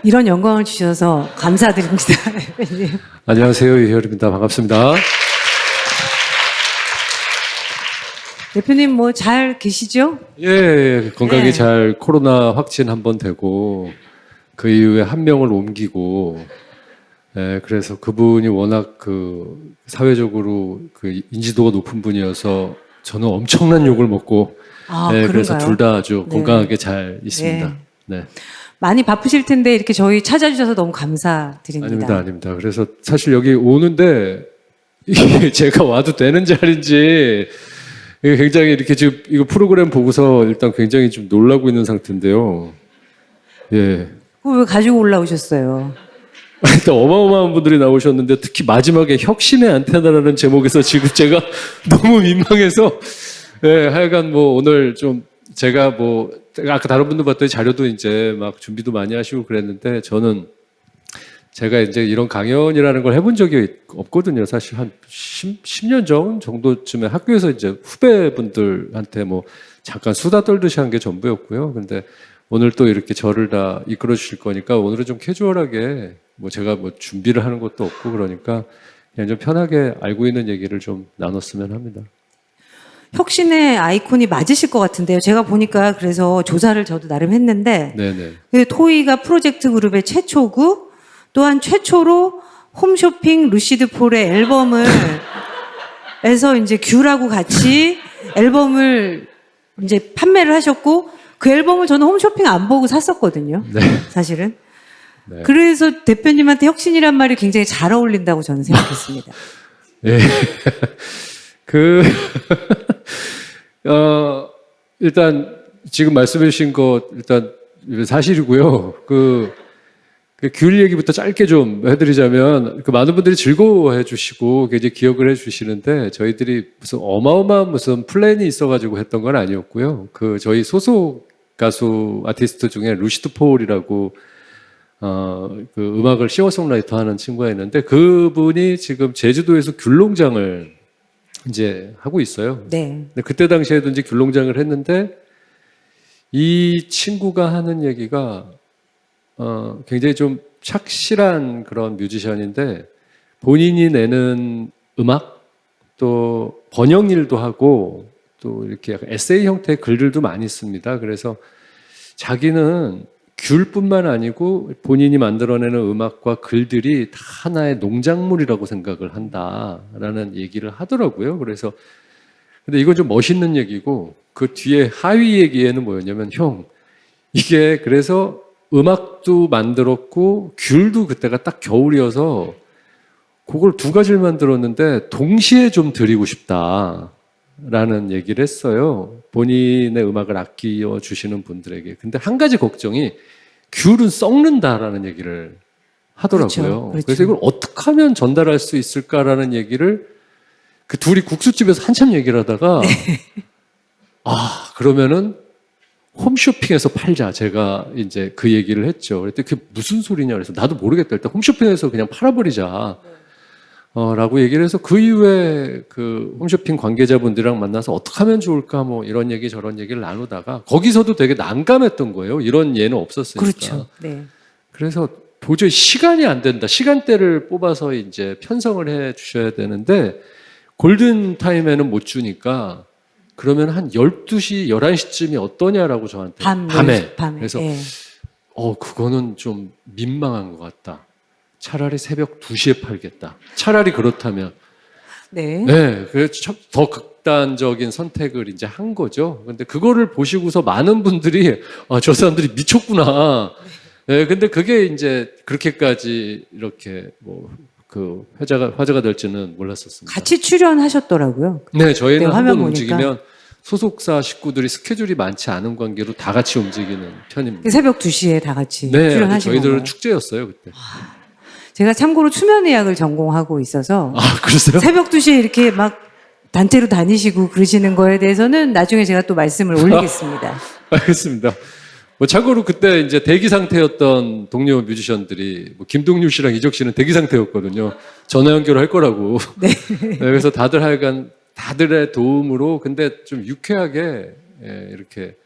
이런 영광을 주셔서 감사드립니다. 대표님. 안녕하세요. 이혜열입니다. 반갑습니다. 대표님 뭐 잘 계시죠? 예, 건강히 네. 잘 코로나 확진 한번 되고 그 이후에 한 명을 옮기고 그래서 그분이 워낙 그 사회적으로 그 인지도가 높은 분이어서 저는 엄청난 욕을 먹고 그래서 그런가요? 둘 다 아주 네. 건강하게 잘 있습니다. 네. 많이 바쁘실 텐데 이렇게 저희 찾아주셔서 너무 감사드립니다. 아닙니다. 그래서 사실 여기 오는데 이게 제가 와도 되는 자리인지 이게 굉장히 이렇게 지금 이거 프로그램 보고서 일단 굉장히 좀 놀라고 있는 상태인데요. 예. 그거 왜 가지고 올라오셨어요? 일단 어마어마한 분들이 나오셨는데 특히 마지막에 혁신의 안테나라는 제목에서 지금 제가 너무 민망해서 하여간 뭐 오늘 좀 제가 뭐 아까 다른 분들 봤더니 자료도 이제 막 준비도 많이 하시고 그랬는데 저는 제가 이제 이런 강연이라는 걸 해본 적이 없거든요. 사실 한 10년 전 정도쯤에 학교에서 이제 후배분들한테 뭐 잠깐 수다 떨듯이 한 게 전부였고요. 근데 오늘 또 이렇게 저를 다 이끌어 주실 거니까 오늘은 좀 캐주얼하게 뭐 제가 뭐 준비를 하는 것도 없고 그러니까 그냥 좀 편하게 알고 있는 얘기를 좀 나눴으면 합니다. 혁신의 아이콘이 맞으실 것 같은데요. 제가 보니까 그래서 조사를 저도 나름 했는데 네네. 그 토이가 프로젝트 그룹의 최초고 또한 최초로 홈쇼핑 루시드 폴의 앨범을 에서 이제 귤하고 같이 앨범을 이제 판매를 하셨고 그 앨범을 저는 홈쇼핑 안 보고 샀었거든요. 네. 사실은. 네. 그래서 대표님한테 혁신이란 말이 굉장히 잘 어울린다고 저는 생각했습니다. 예. 일단 지금 말씀해 주신 거 일단 사실이고요. 그 귤 얘기부터 짧게 좀 해드리자면 그 많은 분들이 즐거워해 주시고 이제 기억을 해 주시는데 저희들이 무슨 어마어마한 무슨 플랜이 있어가지고 했던 건 아니었고요. 그 저희 소속 가수 아티스트 중에 루시드 폴이라고 그 음악을 싱어송라이터 하는 친구가 있는데 그분이 지금 제주도에서 귤농장을 이제 하고 있어요. 네. 근데 그때 당시에도 이제 귤농장을 했는데 이 친구가 하는 얘기가 굉장히 좀 착실한 그런 뮤지션인데 본인이 내는 음악 또 번역 일도 하고 또 이렇게 약간 에세이 형태의 글들도 많이 씁니다. 그래서 자기는 귤뿐만 아니고 본인이 만들어내는 음악과 글들이 다 하나의 농작물이라고 생각을 한다라는 얘기를 하더라고요. 그래서 근데 이건 좀 멋있는 얘기고 그 뒤에 하위 얘기에는 뭐였냐면 형 이게 그래서 음악도 만들었고 귤도 그때가 딱 겨울이어서 그걸 두 가지를 만들었는데 동시에 좀 드리고 싶다라는 얘기를 했어요. 본인의 음악을 아끼어 주시는 분들에게. 근데 한 가지 걱정이 귤은 썩는다라는 얘기를 하더라고요. 그렇죠, 그렇죠. 그래서 이걸 어떻게 하면 전달할 수 있을까라는 얘기를 그 둘이 국수집에서 한참 얘기를 하다가 그러면은 홈쇼핑에서 팔자. 제가 이제 그 얘기를 했죠. 그랬더니 그게 무슨 소리냐 그래서 나도 모르겠다. 일단 홈쇼핑에서 그냥 팔아버리자. 라고 얘기를 해서 그 이후에 그 홈쇼핑 관계자분들이랑 만나서 어떻게 하면 좋을까 뭐 이런 얘기 저런 얘기를 나누다가 거기서도 되게 난감했던 거예요. 이런 예는 없었으니까. 그렇죠. 네. 그래서 도저히 시간이 안 된다. 시간대를 뽑아서 이제 편성을 해 주셔야 되는데 골든 타임에는 못 주니까 그러면 한 12시, 11시쯤이 어떠냐라고 저한테 밤에. 그래서 예. 그거는 좀 민망한 것 같다. 차라리 새벽 2시에 팔겠다. 차라리 그렇다면. 네. 네. 그래서 더 극단적인 선택을 이제 한 거죠. 근데 그거를 보시고서 많은 분들이, 저 사람들이 미쳤구나. 네. 근데 그게 이제 그렇게까지 이렇게 그 화제가 될지는 몰랐었습니다. 같이 출연하셨더라고요. 네. 저희는 네, 한 화면 번 보니까. 움직이면 소속사 식구들이 스케줄이 많지 않은 관계로 다 같이 움직이는 편입니다. 새벽 2시에 다 같이 네. 출연하신 저희들은 건가요? 축제였어요, 그때. 제가 참고로 추면의학을 전공하고 있어서 그러세요? 새벽 2시에 이렇게 막 단체로 다니시고 그러시는 거에 대해서는 나중에 제가 또 말씀을 올리겠습니다. 알겠습니다. 참고로 그때 이제 대기 상태였던 동료 뮤지션들이 김동률 씨랑 이적 씨는 대기 상태였거든요. 전화 연결할 거라고. 네. 네, 그래서 다들 하여간 다들의 도움으로 근데 좀 유쾌하게 이렇게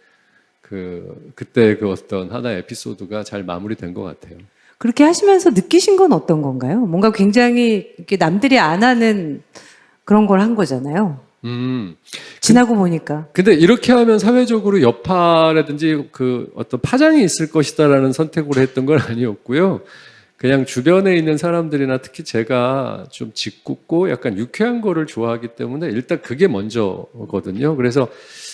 그때 그 어떤 하나의 에피소드가 잘 마무리된 것 같아요. 그렇게 하시면서 느끼신 건 어떤 건가요? 뭔가 굉장히 이렇게 남들이 안 하는 그런 걸 한 거잖아요. 지나고 보니까. 근데 이렇게 하면 사회적으로 여파라든지 그 어떤 파장이 있을 것이다라는 선택으로 했던 건 아니었고요. 그냥 주변에 있는 사람들이나 특히 제가 좀 짓궂고 약간 유쾌한 거를 좋아하기 때문에 일단 그게 먼저거든요. 그래서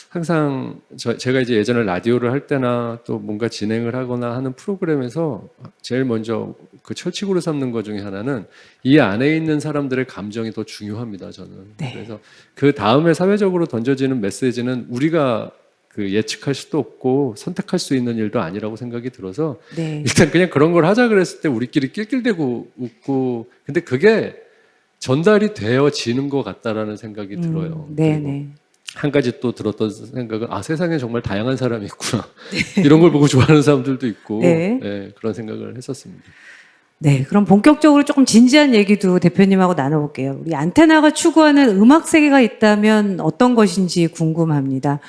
항상 제가 이제 예전에 라디오를 할 때나 또 뭔가 진행을 하거나 하는 프로그램에서 제일 먼저 그 철칙으로 삼는 것 중에 하나는 이 안에 있는 사람들의 감정이 더 중요합니다, 저는. 네. 그래서 그 다음에 사회적으로 던져지는 메시지는 우리가 그 예측할 수도 없고 선택할 수 있는 일도 아니라고 생각이 들어서 네. 일단 그냥 그런 걸 하자 그랬을 때 우리끼리 낄낄대고 웃고 근데 그게 전달이 되어지는 것 같다라는 생각이 들어요. 네네. 한 가지 또 들었던 생각은 세상에 정말 다양한 사람이 있구나. 이런 걸 보고 좋아하는 사람들도 있고 네. 그런 생각을 했었습니다. 네, 그럼 본격적으로 조금 진지한 얘기도 대표님하고 나눠볼게요. 우리 안테나가 추구하는 음악 세계가 있다면 어떤 것인지 궁금합니다.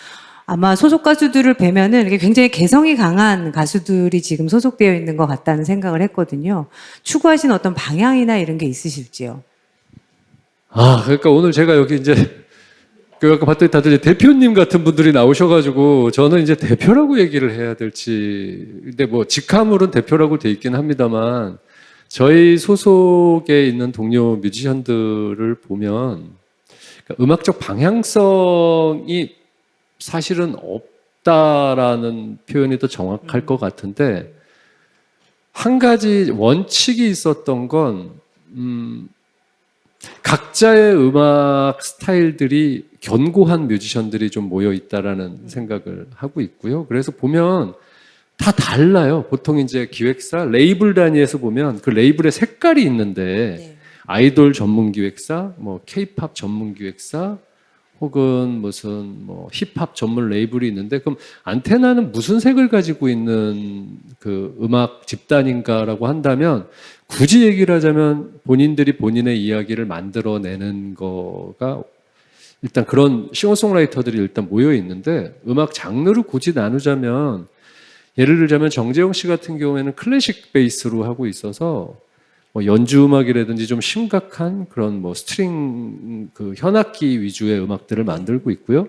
아마 소속 가수들을 뵈면은 이렇게 굉장히 개성이 강한 가수들이 지금 소속되어 있는 것 같다는 생각을 했거든요. 추구하시는 어떤 방향이나 이런 게 있으실지요? 그러니까 오늘 제가 여기 이제 아까 봤더니 다들 대표님 같은 분들이 나오셔가지고 저는 이제 대표라고 얘기를 해야 될지 근데 뭐 직함으로는 대표라고 돼 있긴 합니다만 저희 소속에 있는 동료 뮤지션들을 보면 그러니까 음악적 방향성이 사실은 없다라는 표현이 더 정확할 것 같은데 한 가지 원칙이 있었던 건 각자의 음악 스타일들이 견고한 뮤지션들이 좀 모여 있다라는 생각을 하고 있고요. 그래서 보면 다 달라요. 보통 이제 기획사, 레이블 단위에서 보면 그 레이블의 색깔이 있는데 네. 아이돌 전문 기획사, 뭐 케이팝 전문 기획사, 혹은 무슨 뭐 힙합 전문 레이블이 있는데 그럼 안테나는 무슨 색을 가지고 있는 그 음악 집단인가라고 한다면 굳이 얘기를 하자면 본인들이 본인의 이야기를 만들어내는 거가 일단 그런 싱어송라이터들이 일단 모여 있는데 음악 장르를 굳이 나누자면 예를 들자면 정재영 씨 같은 경우에는 클래식 베이스로 하고 있어서 뭐 연주 음악이라든지 좀 심각한 그런 뭐 스트링 그 현악기 위주의 음악들을 만들고 있고요.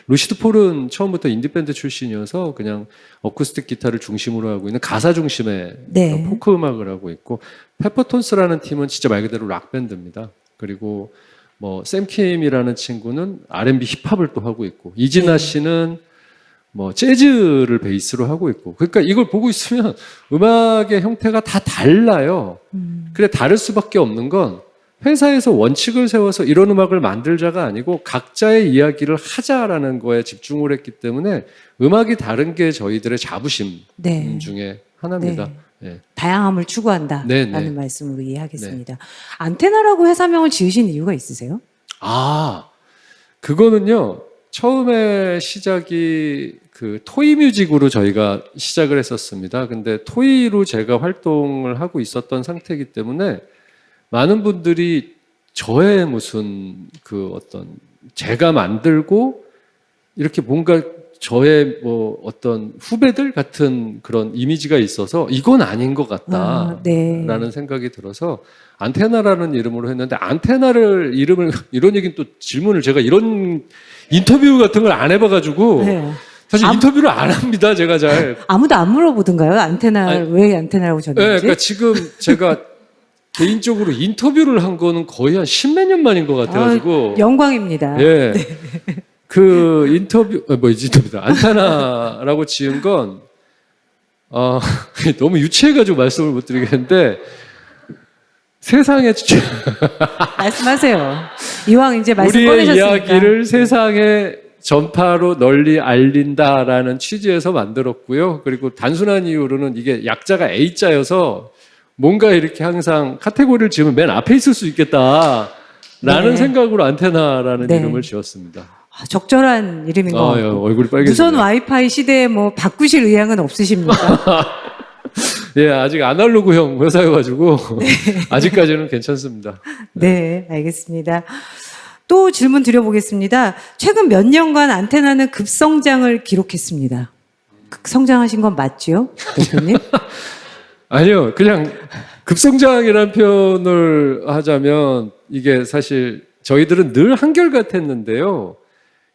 루시드 폴은 처음부터 인디밴드 출신이어서 그냥 어쿠스틱 기타를 중심으로 하고 있는 가사 중심의 네. 포크 음악을 하고 있고 페퍼톤스라는 팀은 진짜 말 그대로 락 밴드입니다. 그리고 뭐 샘킴이라는 친구는 R&B 힙합을 또 하고 있고 이진아 씨는 뭐 재즈를 베이스로 하고 있고 그러니까 이걸 보고 있으면 음악의 형태가 다 달라요. 그래 다를 수밖에 없는 건 회사에서 원칙을 세워서 이런 음악을 만들자가 아니고 각자의 이야기를 하자라는 거에 집중을 했기 때문에 음악이 다른 게 저희들의 자부심 네. 중에 하나입니다. 네. 다양함을 추구한다라는 네, 네. 말씀으로 이해하겠습니다. 안테나라고 회사명을 지으신 이유가 있으세요? 그거는요. 처음에 시작이 그 토이 뮤직으로 저희가 시작을 했었습니다. 근데 토이로 제가 활동을 하고 있었던 상태이기 때문에 많은 분들이 저의 무슨 그 어떤 제가 만들고 이렇게 뭔가 저의 뭐 어떤 후배들 같은 그런 이미지가 있어서 이건 아닌 것 같다라는 네. 생각이 들어서 안테나라는 이름으로 했는데 안테나를 이름을 이런 얘기는 또 질문을 제가 이런 인터뷰 같은 걸 안 해봐가지고 네. 사실 인터뷰를 안 합니다. 제가 잘 아무도 안 물어보던가요? 안테나 왜 안테나라고 졌는지? 네, 그러니까 지금 제가 개인적으로 인터뷰를 한 거는 거의 한 십몇 년 만인 것 같아가지고 영광입니다. 예. 그 인터뷰, 인터뷰다. 안테나라고 지은 건, 너무 유치해가지고 말씀을 못 드리겠는데, 세상에, 말씀하세요. 이왕 이제 말씀 우리의 꺼내셨으니까. 이야기를 세상에 전파로 널리 알린다라는 취지에서 만들었고요. 그리고 단순한 이유로는 이게 약자가 A자여서 뭔가 이렇게 항상 카테고리를 지으면 맨 앞에 있을 수 있겠다라는 네. 생각으로 안테나라는 네. 이름을 지었습니다. 적절한 이름인 것 같고. 얼굴이 빨개지네요. 무선 와이파이 시대에 뭐 바꾸실 의향은 없으십니까? 예, 아직 아날로그형 회사여가지고 아직까지는 괜찮습니다. 네, 알겠습니다. 또 질문 드려보겠습니다. 최근 몇 년간 안테나는 급성장을 기록했습니다. 성장하신 건 맞죠, 대표님? 아니요, 그냥 급성장이라는 표현을 하자면 이게 사실 저희들은 늘 한결같았는데요.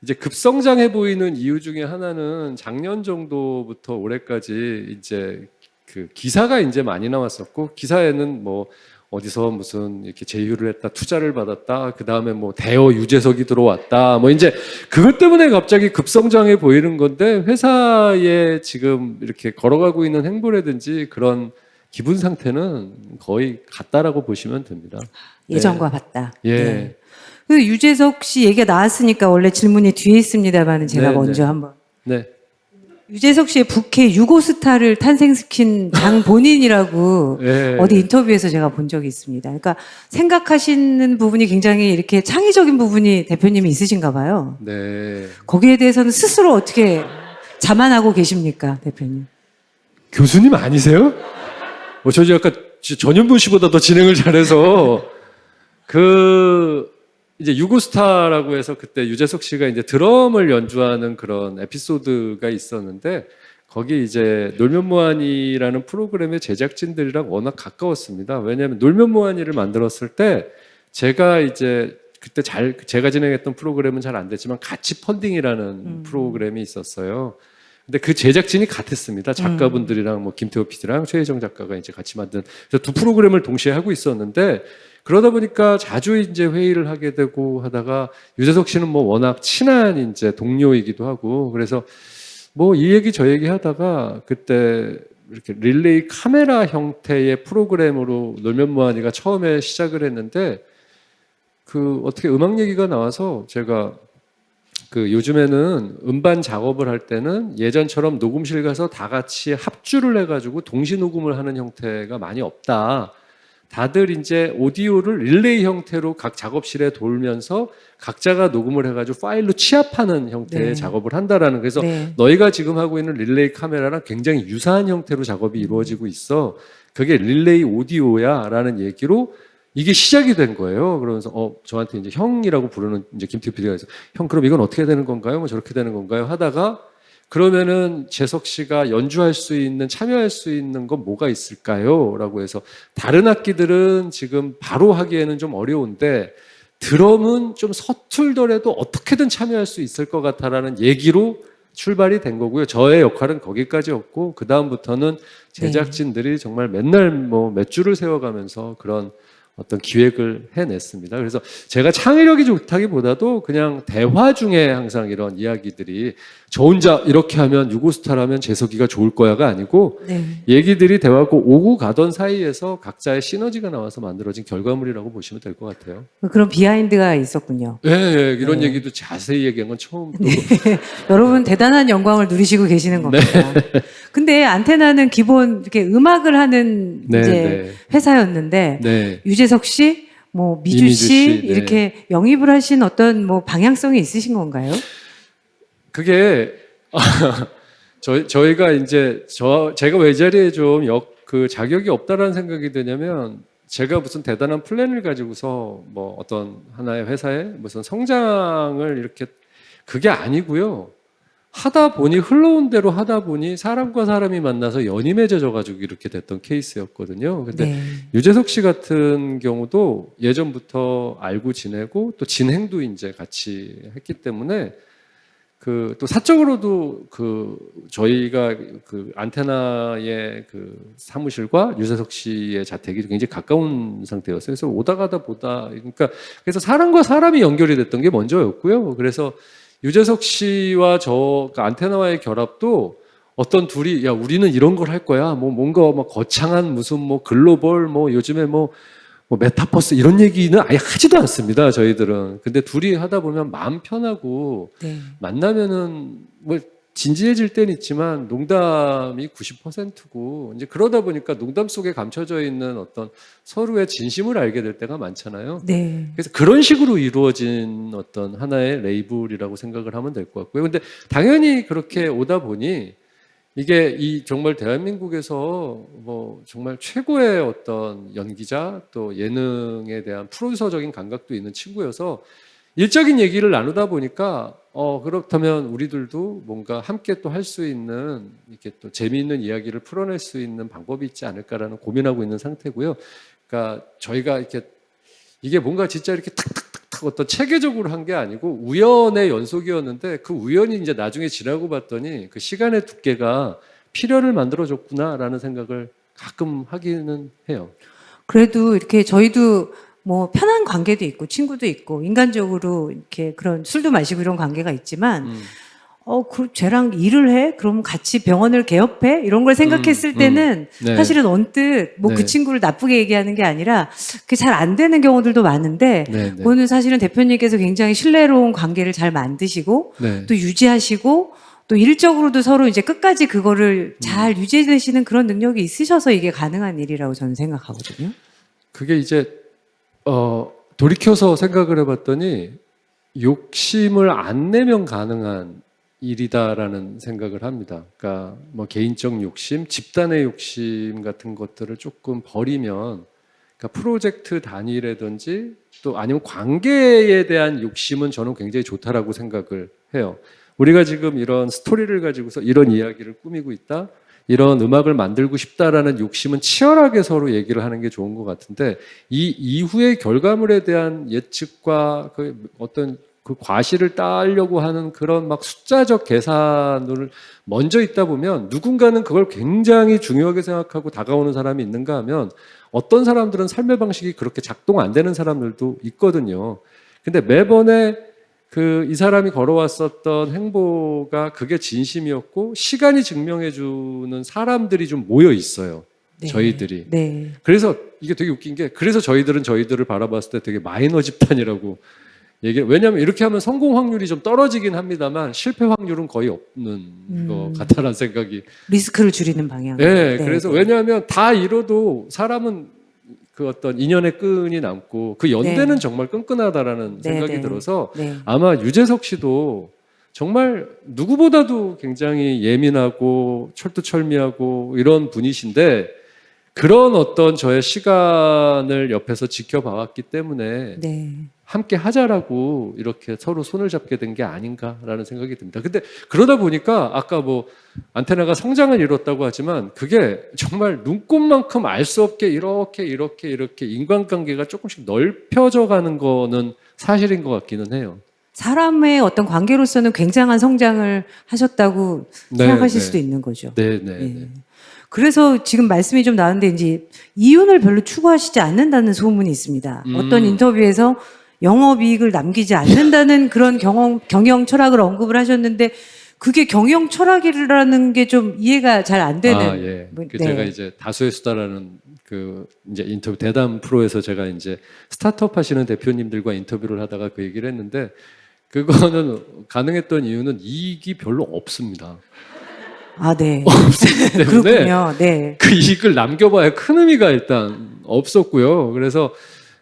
이제 급성장해 보이는 이유 중에 하나는 작년 정도부터 올해까지 이제 그 기사가 이제 많이 나왔었고, 기사에는 뭐 어디서 무슨 이렇게 제휴를 했다, 투자를 받았다, 그 다음에 뭐 대여 유재석이 들어왔다, 뭐 이제 그것 때문에 갑자기 급성장해 보이는 건데, 회사에 지금 이렇게 걸어가고 있는 행보라든지 그런 기분 상태는 거의 같다라고 보시면 됩니다. 예전과 같다. 예. 네. 그 유재석 씨 얘기가 나왔으니까 원래 질문이 뒤에 있습니다만은 제가 네, 먼저 네. 한번. 네. 유재석 씨의 부캐 유고스타를 탄생시킨 장 본인이라고 예. 어디 인터뷰에서 제가 본 적이 있습니다. 그러니까 생각하시는 부분이 굉장히 이렇게 창의적인 부분이 대표님이 있으신가 봐요. 네. 거기에 대해서는 스스로 어떻게 자만하고 계십니까, 대표님? 교수님 아니세요? 저 약간 전현무 씨보다 더 진행을 잘해서 이제 유고스타라고 해서 그때 유재석 씨가 이제 드럼을 연주하는 그런 에피소드가 있었는데, 거기 이제 놀면 뭐하니라는 프로그램의 제작진들이랑 워낙 가까웠습니다. 왜냐하면 놀면 뭐하니를 만들었을 때 제가 이제 그때 제가 진행했던 프로그램은 잘 안 됐지만 같이 펀딩이라는 프로그램이 있었어요. 근데 그 제작진이 같았습니다. 작가분들이랑 뭐 김태호 PD랑 최혜정 작가가 이제 같이 만든, 그래서 두 프로그램을 동시에 하고 있었는데, 그러다 보니까 자주 이제 회의를 하게 되고 하다가, 유재석 씨는 뭐 워낙 친한 이제 동료이기도 하고, 그래서 뭐 이 얘기 저 얘기 하다가 그때 이렇게 릴레이 카메라 형태의 프로그램으로 놀면 뭐하니가 처음에 시작을 했는데, 어떻게 음악 얘기가 나와서 제가 요즘에는 음반 작업을 할 때는 예전처럼 녹음실 가서 다 같이 합주를 해가지고 동시 녹음을 하는 형태가 많이 없다. 다들 이제 오디오를 릴레이 형태로 각 작업실에 돌면서 각자가 녹음을 해가지고 파일로 취합하는 형태의 네. 작업을 한다라는, 그래서 네. 너희가 지금 하고 있는 릴레이 카메라랑 굉장히 유사한 형태로 작업이 이루어지고 있어. 그게 릴레이 오디오야라는 얘기로 이게 시작이 된 거예요. 그러면서 저한테 이제 형이라고 부르는 이제 김태우 PD가 해서, 형 그럼 이건 어떻게 되는 건가요? 뭐 저렇게 되는 건가요? 하다가, 그러면은 재석 씨가 연주할 수 있는, 참여할 수 있는 건 뭐가 있을까요? 라고 해서, 다른 악기들은 지금 바로 하기에는 좀 어려운데 드럼은 좀 서툴더라도 어떻게든 참여할 수 있을 것 같다라는 얘기로 출발이 된 거고요. 저의 역할은 거기까지였고, 그 다음부터는 제작진들이 정말 맨날 뭐 몇 줄을 세워가면서 그런 어떤 기획을 해냈습니다. 그래서 제가 창의력이 좋다기보다도 그냥 대화 중에 항상 이런 이야기들이, 저 혼자 이렇게 하면 유고스타라면 재석이가 좋을 거야가 아니고, 네. 얘기들이 대화하고 오고 가던 사이에서 각자의 시너지가 나와서 만들어진 결과물이라고 보시면 될 것 같아요. 그런 비하인드가 있었군요. 네, 이런 네. 얘기도 자세히 얘기한 건 처음. 여러분 대단한 영광을 누리시고 계시는 겁니다. 근데 안테나는 기본 이렇게 음악을 하는 네, 이제 네. 회사였는데, 네. 유재석 씨, 뭐 미주 이미주 씨, 씨, 네. 이렇게 영입을 하신 어떤 뭐 방향성이 있으신 건가요? 그게 저희가 이제 제가 왜 이 자리에 좀 자격이 없다라는 생각이 드냐면, 제가 무슨 대단한 플랜을 가지고서 뭐 어떤 하나의 회사에 무슨 성장을 이렇게, 그게 아니고요. 하다 보니, 흘러온 대로 하다 보니 사람과 사람이 만나서 연이 맺어져 가지고 이렇게 됐던 케이스였거든요. 근데 네. 유재석 씨 같은 경우도 예전부터 알고 지내고 또 진행도 이제 같이 했기 때문에, 또 사적으로도 저희가 안테나의 사무실과 유재석 씨의 자택이 굉장히 가까운 상태였어요. 그래서 오다 가다 보다, 그러니까 그래서 사람과 사람이 연결이 됐던 게 먼저였고요. 그래서 유재석 씨와 안테나와의 결합도 어떤 둘이, 야 우리는 이런 걸 할 거야, 뭐 뭔가 막 거창한 무슨 뭐 글로벌 뭐 요즘에 뭐 메타버스 이런 얘기는 아예 하지도 않습니다, 저희들은. 근데 둘이 하다 보면 마음 편하고, 네. 만나면은 뭐 진지해질 때는 있지만 농담이 90%고, 이제 그러다 보니까 농담 속에 감춰져 있는 어떤 서로의 진심을 알게 될 때가 많잖아요. 네. 그래서 그런 식으로 이루어진 어떤 하나의 레이블이라고 생각을 하면 될 것 같고요. 근데 당연히 그렇게 오다 보니, 이게 정말 대한민국에서 뭐 정말 최고의 어떤 연기자, 또 예능에 대한 프로듀서적인 감각도 있는 친구여서 일적인 얘기를 나누다 보니까 그렇다면 우리들도 뭔가 함께 또 할 수 있는 이렇게 또 재미있는 이야기를 풀어낼 수 있는 방법이 있지 않을까라는 고민하고 있는 상태고요. 그러니까 저희가 이렇게 이게 뭔가 진짜 이렇게 탁탁탁탁 어떤 체계적으로 한 게 아니고 우연의 연속이었는데 그 우연이 이제 나중에 지나고 봤더니 그 시간의 두께가 필연을 만들어줬구나라는 생각을 가끔 하기는 해요. 그래도 이렇게 저희도 뭐 편한 관계도 있고 친구도 있고 인간적으로 이렇게 그런 술도 마시고 이런 관계가 있지만 쟤랑 일을 해? 그럼 같이 병원을 개업해? 이런 걸 생각했을 때는 네. 사실은 언뜻 뭐 그 네. 친구를 나쁘게 얘기하는 게 아니라 그게 잘 안 되는 경우들도 많은데 네, 네. 오늘 사실은 대표님께서 굉장히 신뢰로운 관계를 잘 만드시고 네. 또 유지하시고 또 일적으로도 서로 이제 끝까지 그거를 잘 유지되시는 그런 능력이 있으셔서 이게 가능한 일이라고 저는 생각하거든요. 그게 이제 돌이켜서 생각을 해봤더니 욕심을 안 내면 가능한 일이다라는 생각을 합니다. 그러니까 뭐 개인적 욕심, 집단의 욕심 같은 것들을 조금 버리면, 그러니까 프로젝트 단위라든지 또 아니면 관계에 대한 욕심은 저는 굉장히 좋다라고 생각을 해요. 우리가 지금 이런 스토리를 가지고서 이런 이야기를 꾸미고 있다, 이런 음악을 만들고 싶다라는 욕심은 치열하게 서로 얘기를 하는 게 좋은 것 같은데, 이 이후의 결과물에 대한 예측과 그 어떤 그 과실을 따려고 하는 그런 막 숫자적 계산을 먼저 있다 보면 누군가는 그걸 굉장히 중요하게 생각하고 다가오는 사람이 있는가 하면 어떤 사람들은 삶의 방식이 그렇게 작동 안 되는 사람들도 있거든요. 근데 매번에 이 사람이 걸어왔었던 행보가 그게 진심이었고 시간이 증명해주는 사람들이 좀 모여 있어요. 네. 저희들이. 네. 그래서 이게 되게 웃긴 게, 그래서 저희들은 저희들을 바라봤을 때 되게 마이너 집단이라고 왜냐하면 이렇게 하면 성공 확률이 좀 떨어지긴 합니다만 실패 확률은 거의 없는 것 같다라는 생각이. 리스크를 줄이는 방향. 네, 그래서 왜냐하면 다 이뤄도 사람은 그 어떤 인연의 끈이 남고 그 연대는 네. 정말 끈끈하다라는 네, 생각이 네. 들어서 네. 아마 유재석 씨도 정말 누구보다도 굉장히 예민하고 철두철미하고 이런 분이신데 그런 어떤 저의 시간을 옆에서 지켜봐왔기 때문에 네. 함께 하자라고 이렇게 서로 손을 잡게 된 게 아닌가라는 생각이 듭니다. 근데 그러다 보니까 아까 뭐 안테나가 성장을 이뤘다고 하지만 그게 정말 눈꼽만큼 알 수 없게 이렇게 인간관계가 조금씩 넓혀져 가는 거는 사실인 것 같기는 해요. 사람의 어떤 관계로서는 굉장한 성장을 하셨다고 네, 생각하실 네. 수도 있는 거죠. 네, 네, 예. 네. 그래서 지금 말씀이 좀 나왔는데 이제 이윤을 별로 추구하시지 않는다는 소문이 있습니다. 어떤 인터뷰에서 영업이익을 남기지 않는다는 그런 경영 철학을 언급을 하셨는데 그게 경영 철학이라는 게 좀 이해가 잘 안 되는. 아, 예. 네. 제가 이제 다수의 수다라는 이제 인터뷰 대담 프로에서 제가 이제 스타트업 하시는 대표님들과 인터뷰를 하다가 그 얘기를 했는데 그거는 가능했던 이유는 이익이 별로 없습니다. 아, 네. 때문에 그렇군요. 네. 그 이익을 남겨봐야 큰 의미가 일단 없었고요. 그래서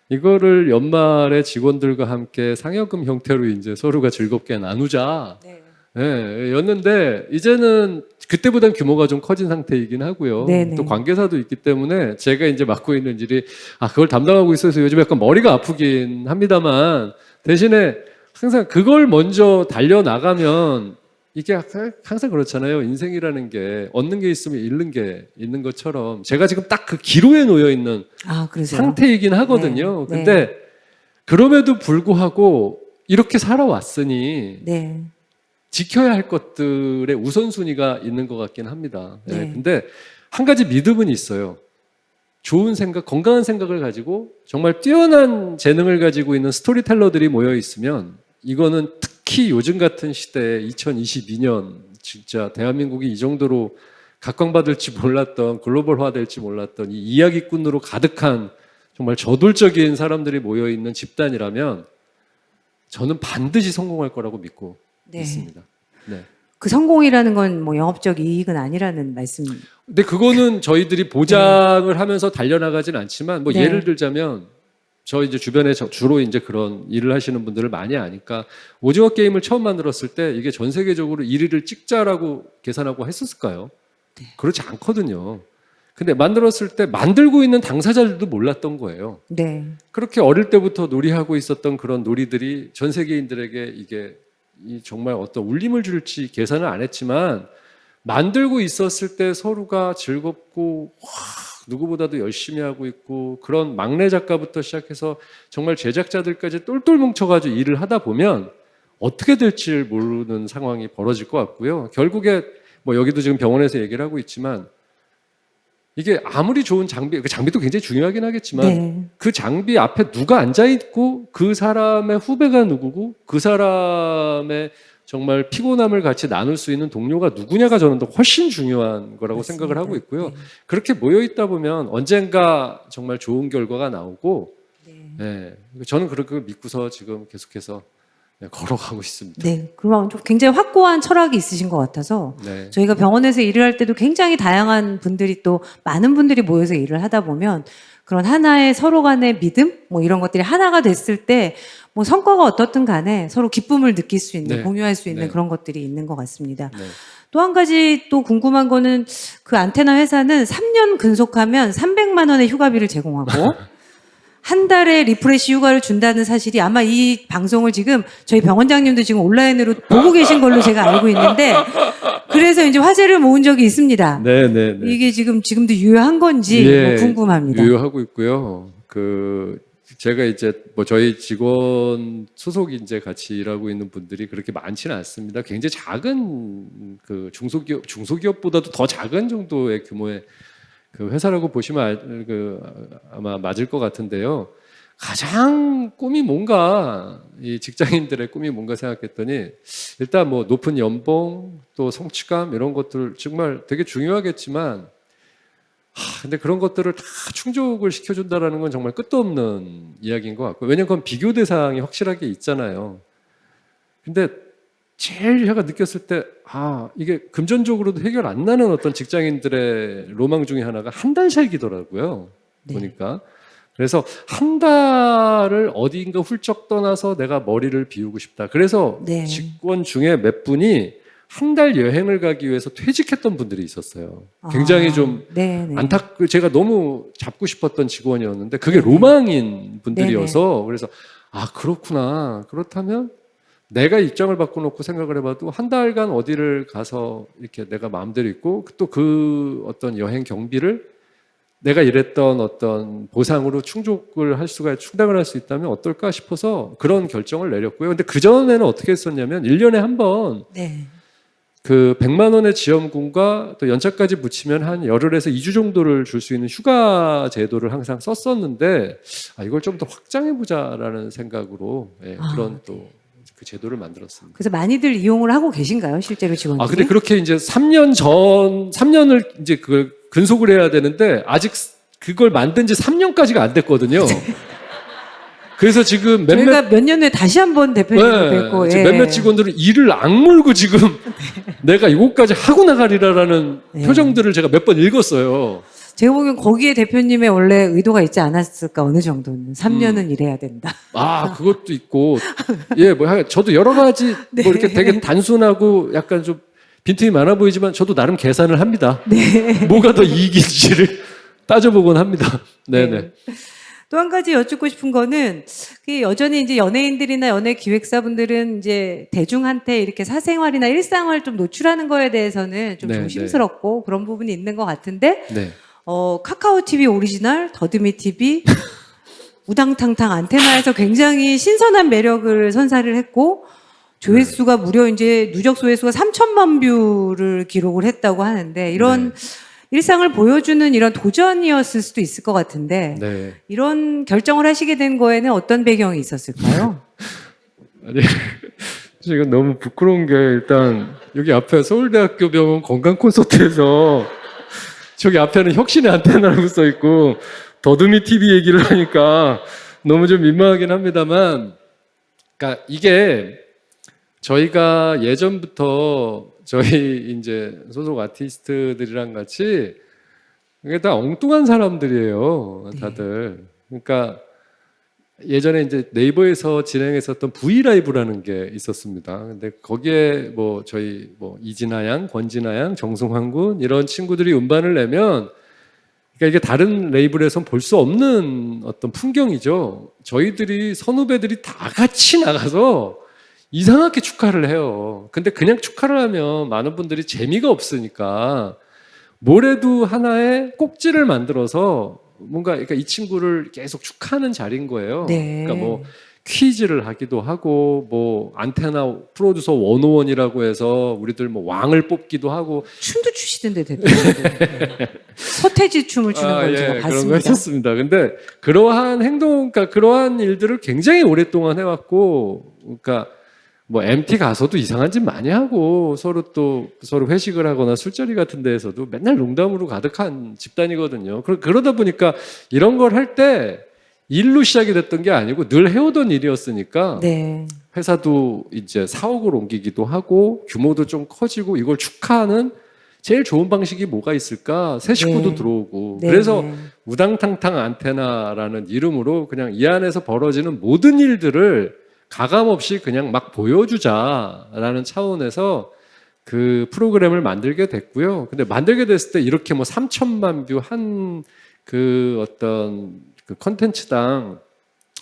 이거를 연말에 직원들과 함께 상여금 형태로 이제 서로가 즐겁게 나누자. 네. 예, 였는데 이제는 그때보단 규모가 좀 커진 상태이긴 하고요. 네네. 또 관계사도 있기 때문에 제가 이제 맡고 있는 일이 그걸 담당하고 있어서 요즘 약간 머리가 아프긴 합니다만 대신에 항상 그걸 먼저 달려나가면 이게 항상 그렇잖아요. 인생이라는 게 얻는 게 있으면 잃는 게 있는 것처럼 제가 지금 딱 그 기로에 놓여 있는 그러세요. 상태이긴 하거든요. 네. 근데 그럼에도 불구하고 이렇게 살아왔으니 네. 지켜야 할 것들의 우선순위가 있는 것 같긴 합니다. 네. 네. 근데 한 가지 믿음은 있어요. 좋은 생각, 건강한 생각을 가지고 정말 뛰어난 재능을 가지고 있는 스토리텔러들이 모여 있으면 이거는 특히 요즘 같은 시대에 2022년 진짜 대한민국이 이 정도로 각광받을지 몰랐던 글로벌화 될지 몰랐던 이 이야기꾼으로 가득한 정말 저돌적인 사람들이 모여 있는 집단이라면 저는 반드시 성공할 거라고 믿고 네. 있습니다. 네. 그 성공이라는 건 뭐 영업적 이익은 아니라는 말씀. 근데 그거는 저희들이 보장을 하면서 달려나가진 않지만 뭐 네. 예를 들자면 저 이제 주변에 주로 이제 그런 일을 하시는 분들을 많이 아니까 오징어 게임을 처음 만들었을 때 이게 전 세계적으로 1위를 찍자라고 계산하고 했었을까요? 네. 그렇지 않거든요. 근데 만들었을 때 만들고 있는 당사자들도 몰랐던 거예요. 네. 그렇게 어릴 때부터 놀이하고 있었던 그런 놀이들이 전 세계인들에게 이게 이 정말 어떤 울림을 줄지 계산을 안 했지만 만들고 있었을 때 서로가 즐겁고 누구보다도 열심히 하고 있고 그런 막내 작가부터 시작해서 정말 제작자들까지 똘똘 뭉쳐가지고 일을 하다 보면 어떻게 될지 모르는 상황이 벌어질 것 같고요. 결국에 뭐 여기도 지금 병원에서 얘기를 하고 있지만 이게 아무리 좋은 장비, 그 장비도 굉장히 중요하긴 하겠지만 네. 그 장비 앞에 누가 앉아 있고 그 사람의 후배가 누구고 그 사람의 정말 피곤함을 같이 나눌 수 있는 동료가 누구냐가 저는 더 훨씬 중요한 거라고 맞습니다. 생각을 하고 있고요. 네. 그렇게 모여 있다 보면 언젠가 정말 좋은 결과가 나오고, 네. 저는 그렇게 믿고서 지금 계속해서 걸어가고 있습니다. 네. 그럼 좀 굉장히 확고한 철학이 있으신 것 같아서 네. 저희가 병원에서 일을 할 때도 굉장히 다양한 분들이 또 많은 분들이 모여서 일을 하다 보면 그런 하나의 서로 간의 믿음 뭐 이런 것들이 하나가 됐을 때 뭐 성과가 어떻든 간에 서로 기쁨을 느낄 수 있는 네. 공유할 수 있는 네. 그런 것들이 있는 것 같습니다. 네. 또 한 가지 또 궁금한 거는 그 안테나 회사는 3년 근속하면 300만 원의 휴가비를 제공하고 한 달에 리프레시 휴가를 준다는 사실이 아마 이 방송을 지금 저희 병원장님도 지금 온라인으로 보고 계신 걸로 제가 알고 있는데 그래서 이제 화제를 모은 적이 있습니다. 네, 네, 네. 이게 지금도 유효한 건지 예, 뭐 궁금합니다. 유효하고 있고요. 제가 이제 뭐 저희 직원 소속 이제 같이 일하고 있는 분들이 그렇게 많지는 않습니다. 굉장히 작은 그 중소기업보다도 더 작은 정도의 규모의 그 회사라고 보시면 아마 맞을 것 같은데요. 가장 꿈이 뭔가 이 직장인들의 꿈이 뭔가 생각했더니 일단 뭐 높은 연봉 또 성취감 이런 것들 정말 되게 중요하겠지만 근데 그런 것들을 다 충족을 시켜준다라는 건 정말 끝도 없는 이야기인 것 같고요. 왜냐하면 그건 비교 대상이 확실하게 있잖아요. 근데 제일 제가 느꼈을 때 이게 금전적으로도 해결 안 나는 어떤 직장인들의 로망 중에 하나가 한 달 살기더라고요. 네. 보니까. 그래서 한 달을 어디인가 훌쩍 떠나서 내가 머리를 비우고 싶다. 그래서 네. 직원 중에 몇 분이 한 달 여행을 가기 위해서 퇴직했던 분들이 있었어요. 굉장히 좀 네. 제가 너무 잡고 싶었던 직원이었는데 그게 로망인 분들이어서 그래서 그렇구나. 그렇다면 내가 입장을 바꿔놓고 생각을 해봐도 한 달간 어디를 가서 이렇게 내가 마음대로 있고 또 그 어떤 여행 경비를 내가 일했던 어떤 보상으로 충당을 할 수 있다면 어떨까 싶어서 그런 결정을 내렸고요. 근데 그전에는 어떻게 했었냐면 1년에 한 번 네. 그 100만 원의 지원금과 또 연차까지 붙이면 한 열흘에서 2주 정도를 줄 수 있는 휴가 제도를 항상 썼었는데 이걸 좀 더 확장해 보자라는 생각으로 그런 또 그 제도를 만들었습니다. 그래서 많이들 이용을 하고 계신가요, 실제로 직원들이? 근데 그렇게 이제 3년을 이제 그 근속을 해야 되는데 아직 그걸 만든 지 3년까지가 안 됐거든요. 그래서 지금 저희가 몇 년 후에 다시 한번 대표님을 뵙고 지금 몇몇 직원들은 이를 악물고 지금 내가 이것까지 하고 나가리라라는 표정들을 제가 몇 번 읽었어요. 제가 보기엔 거기에 대표님의 원래 의도가 있지 않았을까 어느 정도는 3년은 일해야 된다. 그것도 있고 저도 여러 가지 뭐 이렇게 되게 단순하고 약간 좀 빈틈이 많아 보이지만 저도 나름 계산을 합니다. 뭐가 더 이익인지를 따져보곤 합니다. 네네. 또 한 가지 여쭙고 싶은 거는 여전히 이제 연예인들이나 연예 기획사분들은 이제 대중한테 이렇게 사생활이나 일상을 좀 노출하는 거에 대해서는 좀 조심스럽고 그런 부분이 있는 것 같은데 카카오 TV 오리지널, 더듬이 TV, 우당탕탕 안테나에서 굉장히 신선한 매력을 선사를 했고 조회수가 무려 이제 누적 조회수가 3천만 뷰를 기록을 했다고 하는데 이런 일상을 보여주는 이런 도전이었을 수도 있을 것 같은데 이런 결정을 하시게 된 거에는 어떤 배경이 있었을까요? 아니, 지금 너무 부끄러운 게 일단 여기 앞에 서울대학교 병원 건강 콘서트에서 저기 앞에는 혁신의 안테나라고 써 있고 더듬이 TV 얘기를 하니까 너무 좀 민망하긴 합니다만, 그러니까 이게 저희가 예전부터 저희 이제 소속 아티스트들이랑 같이 이게 다 엉뚱한 사람들이에요, 다들. 그러니까 예전에 이제 네이버에서 진행했었던 브이라이브라는 게 있었습니다. 근데 거기에 뭐 저희 뭐 이진아 양, 권진아 양, 정승환 군 이런 친구들이 음반을 내면 그러니까 이게 다른 레이블에선 볼 수 없는 어떤 풍경이죠. 저희들이 선후배들이 다 같이 나가서 이상하게 축하를 해요. 근데 그냥 축하를 하면 많은 분들이 재미가 없으니까 뭐래도 하나의 꼭지를 만들어서 뭔가 그러니까 이 친구를 계속 축하하는 자리인 거예요. 네. 그러니까 뭐 퀴즈를 하기도 하고 뭐 안테나 프로듀서 101이라고 해서 우리들 뭐 왕을 뽑기도 하고 춤도 추시던데 대표님. 네. 서태지 춤을 추는 걸 제가 그런 거 봤습니다. 했었습니다. 근데 그러한 행동, 그러니까 그러한 일들을 굉장히 오랫동안 해왔고, 그러니까 뭐 MT 가서도 이상한 짓 많이 하고 서로 회식을 하거나 술자리 같은 데에서도 맨날 농담으로 가득한 집단이거든요. 그러다 보니까 이런 걸 할 때 일로 시작이 됐던 게 아니고 늘 해오던 일이었으니까 네. 회사도 이제 사옥을 옮기기도 하고 규모도 좀 커지고 이걸 축하하는 제일 좋은 방식이 뭐가 있을까? 새 식구도 네. 들어오고 네. 그래서 우당탕탕 안테나라는 이름으로 그냥 이 안에서 벌어지는 모든 일들을 가감없이 그냥 막 보여주자라는 차원에서 그 프로그램을 만들게 됐고요. 근데 만들게 됐을 때 이렇게 뭐 3천만 뷰 한 그 어떤 그 컨텐츠당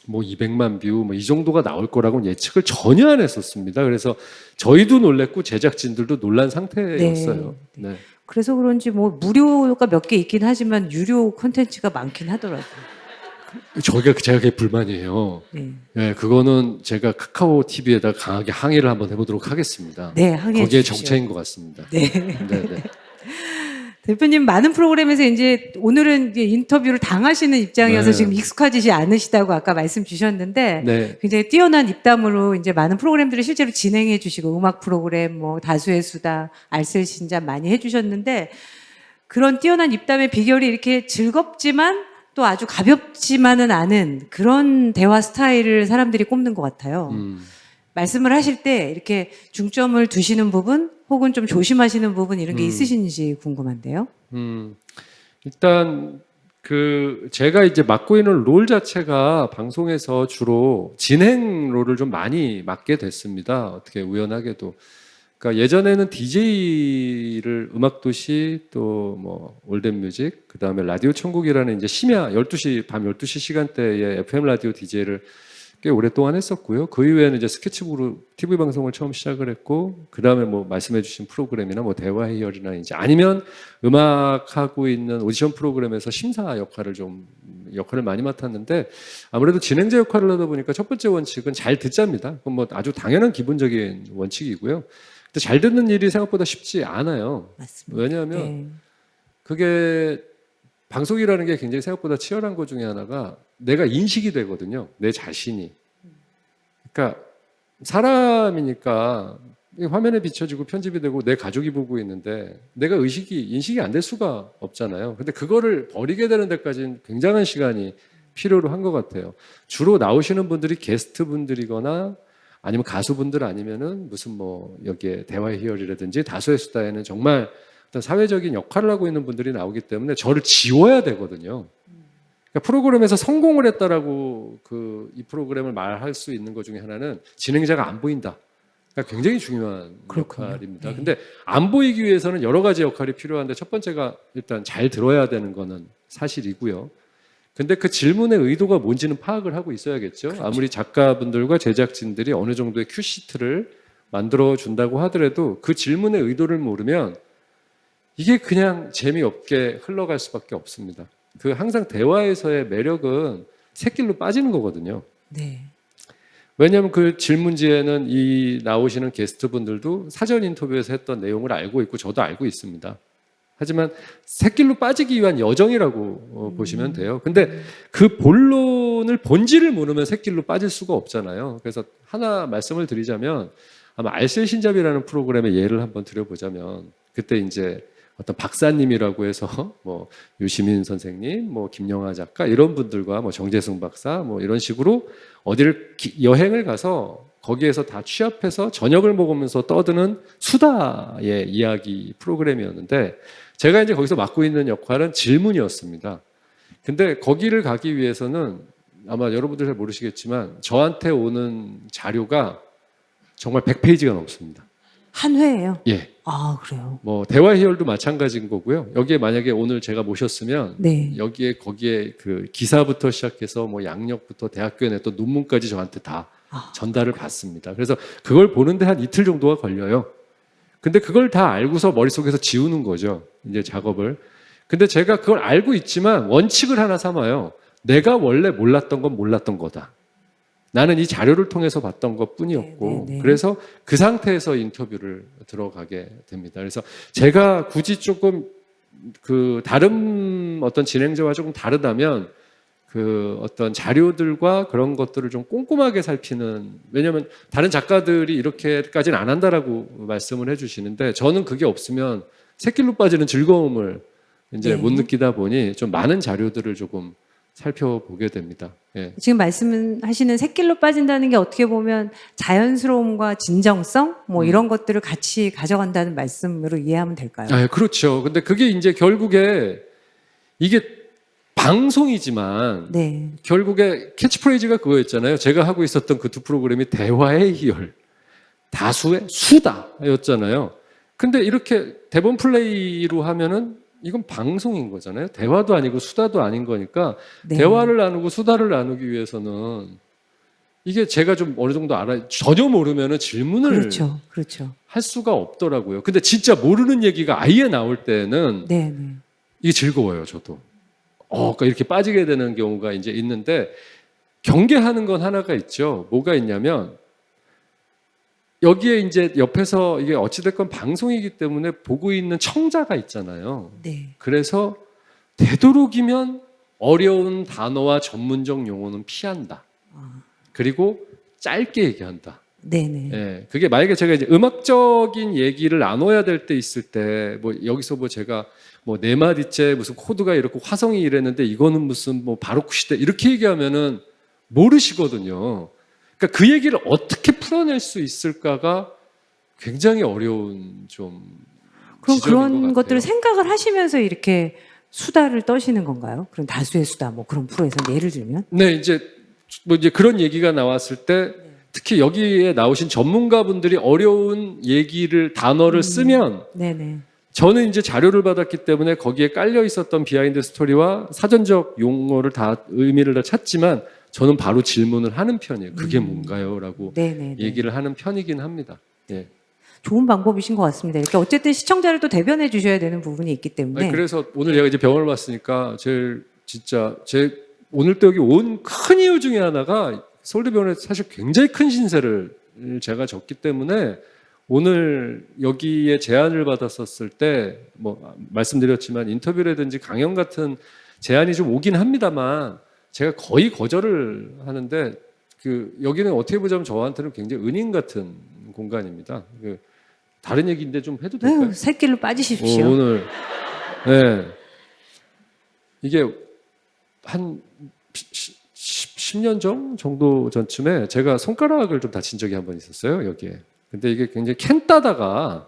뭐 200만 뷰 뭐 이 정도가 나올 거라고는 예측을 전혀 안 했었습니다. 그래서 저희도 놀랬고 제작진들도 놀란 상태였어요. 네. 그래서 그런지 뭐 무료가 몇 개 있긴 하지만 유료 콘텐츠가 많긴 하더라고요. 제가 그게 불만이에요. 네. 네, 그거는 제가 카카오 TV에다 강하게 항의를 한번 해보도록 하겠습니다. 네, 항의해 거기에 주십시오. 정체인 것 같습니다. 네. 네. 대표님 많은 프로그램에서 이제 오늘은 이제 인터뷰를 당하시는 입장이어서 네. 지금 익숙하지지 않으시다고 아까 말씀 주셨는데 네. 굉장히 뛰어난 입담으로 이제 많은 프로그램들을 실제로 진행해 주시고 음악 프로그램 뭐 다수의 수다 알쓸신잡 많이 해 주셨는데 그런 뛰어난 입담의 비결이 이렇게 즐겁지만 또 아주 가볍지만은 않은 그런 대화 스타일을 사람들이 꼽는 것 같아요. 말씀을 하실 때 이렇게 중점을 두시는 부분 혹은 좀 조심하시는 부분 이런 게 있으신지 궁금한데요. 일단 그 제가 이제 맡고 있는 롤 자체가 방송에서 주로 진행 롤을 좀 많이 맡게 됐습니다. 어떻게 우연하게도. 그러니까 예전에는 DJ를 음악도시 또 뭐 올댓뮤직 그다음에 라디오 천국이라는 이제 심야 12시 밤 12시 시간대에 FM 라디오 DJ를 꽤 오랫동안 했었고요. 그 이후에는 이제 스케치북으로 TV 방송을 처음 시작을 했고 그다음에 뭐 말씀해주신 프로그램이나 뭐 대화 해열이나 이제 아니면 음악하고 있는 오디션 프로그램에서 심사 역할을 많이 맡았는데 아무래도 진행자 역할을 하다 보니까 첫 번째 원칙은 잘 듣자입니다. 그건 뭐 아주 당연한 기본적인 원칙이고요. 근데 잘 듣는 일이 생각보다 쉽지 않아요. 맞습니다. 왜냐하면 네. 그게 방송이라는 게 굉장히 생각보다 치열한 것 중에 하나가 내가 인식이 되거든요. 내 자신이. 그러니까 사람이니까 화면에 비춰지고 편집이 되고 내 가족이 보고 있는데 내가 인식이 안 될 수가 없잖아요. 근데 그거를 버리게 되는 데까지는 굉장한 시간이 필요로 한 것 같아요. 주로 나오시는 분들이 게스트 분들이거나 아니면 가수분들 아니면은 무슨 뭐 여기에 대화의 희열이라든지 다수의 수다에는 정말 어떤 사회적인 역할을 하고 있는 분들이 나오기 때문에 저를 지워야 되거든요. 그러니까 프로그램에서 성공을 했다라고 이 프로그램을 말할 수 있는 것 중에 하나는 진행자가 안 보인다. 그러니까 굉장히 중요한 그렇군요. 역할입니다. 네. 근데 안 보이기 위해서는 여러 가지 역할이 필요한데 첫 번째가 일단 잘 들어야 되는 거는 사실이고요. 근데 그 질문의 의도가 뭔지는 파악을 하고 있어야겠죠. 그렇죠. 아무리 작가분들과 제작진들이 어느 정도의 큐시트를 만들어 준다고 하더라도 그 질문의 의도를 모르면 이게 그냥 재미없게 흘러갈 수밖에 없습니다. 그 항상 대화에서의 매력은 새길로 빠지는 거거든요. 네. 왜냐하면 그 질문지에는 이 나오시는 게스트분들도 사전 인터뷰에서 했던 내용을 알고 있고 저도 알고 있습니다. 하지만 새길로 빠지기 위한 여정이라고 보시면 돼요. 근데 그 본질을 모르면 새길로 빠질 수가 없잖아요. 그래서 하나 말씀을 드리자면 아마 알쓸신잡이라는 프로그램의 예를 한번 드려보자면 그때 이제 어떤 박사님이라고 해서 뭐 유시민 선생님, 뭐 김영하 작가 이런 분들과 뭐 정재승 박사 뭐 이런 식으로 어디를 여행을 가서 거기에서 다 취합해서 저녁을 먹으면서 떠드는 수다의 이야기 프로그램이었는데 제가 이제 거기서 맡고 있는 역할은 질문이었습니다. 근데 거기를 가기 위해서는 아마 여러분들 잘 모르시겠지만 저한테 오는 자료가 정말 100페이지가 넘습니다. 한 회예요. 예. 아, 그래요. 뭐 대화 희열도 마찬가지인 거고요. 여기에 만약에 오늘 제가 모셨으면 네. 거기에 그 기사부터 시작해서 뭐 양력부터 대학교에 냈던 논문까지 저한테 다 전달을 받습니다. 그래서 그걸 보는데 한 이틀 정도가 걸려요. 근데 그걸 다 알고서 머릿속에서 지우는 거죠. 이제 작업을. 근데 제가 그걸 알고 있지만 원칙을 하나 삼아요. 내가 원래 몰랐던 건 몰랐던 거다. 나는 이 자료를 통해서 봤던 것 뿐이었고, 네. 그래서 그 상태에서 인터뷰를 들어가게 됩니다. 그래서 제가 굳이 조금 그 다른 어떤 진행자와 조금 다르다면 그 어떤 자료들과 그런 것들을 좀 꼼꼼하게 살피는, 왜냐하면 다른 작가들이 이렇게까지는 안 한다라고 말씀을 해주시는데 저는 그게 없으면 새길로 빠지는 즐거움을 이제 네. 못 느끼다 보니 좀 많은 자료들을 조금 살펴보게 됩니다. 예. 지금 말씀하시는 새길로 빠진다는 게 어떻게 보면 자연스러움과 진정성 뭐 이런 것들을 같이 가져간다는 말씀으로 이해하면 될까요? 아, 그렇죠. 근데 그게 이제 결국에 이게 방송이지만 네. 결국에 캐치프레이즈가 그거였잖아요. 제가 하고 있었던 그 두 프로그램이 대화의 희열, 다수의 수다였잖아요. 근데 이렇게 대본 플레이로 하면은 이건 방송인 거잖아요. 대화도 아니고 수다도 아닌 거니까 네. 대화를 나누고 수다를 나누기 위해서는 이게 제가 좀 어느 정도 전혀 모르면은 질문을 그렇죠. 할 수가 없더라고요. 근데 진짜 모르는 얘기가 아예 나올 때는 네. 이게 즐거워요, 저도. 그러니까 이렇게 빠지게 되는 경우가 이제 있는데 경계하는 건 하나가 있죠. 뭐가 있냐면 여기에 이제 옆에서 이게 어찌됐건 방송이기 때문에 보고 있는 청자가 있잖아요. 네. 그래서 되도록이면 어려운 단어와 전문적 용어는 피한다. 그리고 짧게 얘기한다. 네네. 예, 그게 만약에 제가 이제 음악적인 얘기를 나눠야 될 때 있을 때, 뭐 여기서 뭐 제가 뭐 네 마디째 무슨 코드가 이렇고 화성이 이랬는데 이거는 무슨 뭐 바로크 시대 이렇게 얘기하면은 모르시거든요. 그러니까 그 얘기를 어떻게 풀어낼 수 있을까가 굉장히 어려운 좀 그럼 지점인 것 그런 같아요. 것들을 생각을 하시면서 이렇게 수다를 떠시는 건가요? 그런 다수의 수다 뭐 그런 프로에서 예를 들면? 네, 이제 뭐 이제 그런 얘기가 나왔을 때 특히 여기에 나오신 전문가분들이 어려운 얘기를 단어를 쓰면 네네. 저는 이제 자료를 받았기 때문에 거기에 깔려 있었던 비하인드 스토리와 사전적 용어를 다 의미를 다 찾지만 저는 바로 질문을 하는 편이에요. 그게 뭔가요?라고 네네. 얘기를 하는 편이긴 합니다. 예. 좋은 방법이신 것 같습니다. 이렇게 어쨌든 시청자를 또 대변해 주셔야 되는 부분이 있기 때문에. 아니, 그래서 오늘 제가 이제 병원을 왔으니까 제일 진짜 제 오늘 또 여기 온 큰 이유 중에 하나가 서울대병원에서 사실 굉장히 큰 신세를 제가 졌기 때문에 오늘 여기에 제안을 받았었을 때 뭐 말씀드렸지만 인터뷰라든지 강연 같은 제안이 좀 오긴 합니다만 제가 거의 거절을 하는데 그 여기는 어떻게 보자면 저한테는 굉장히 은인 같은 공간입니다. 그 다른 얘기인데 좀 해도 될까요? 아유, 새길로 빠지십시오. 오늘 네. 이게 한 10년 정도 전쯤에 제가 손가락을 좀 다친 적이 한 번 있었어요, 여기에. 근데 이게 굉장히 캔을 따다가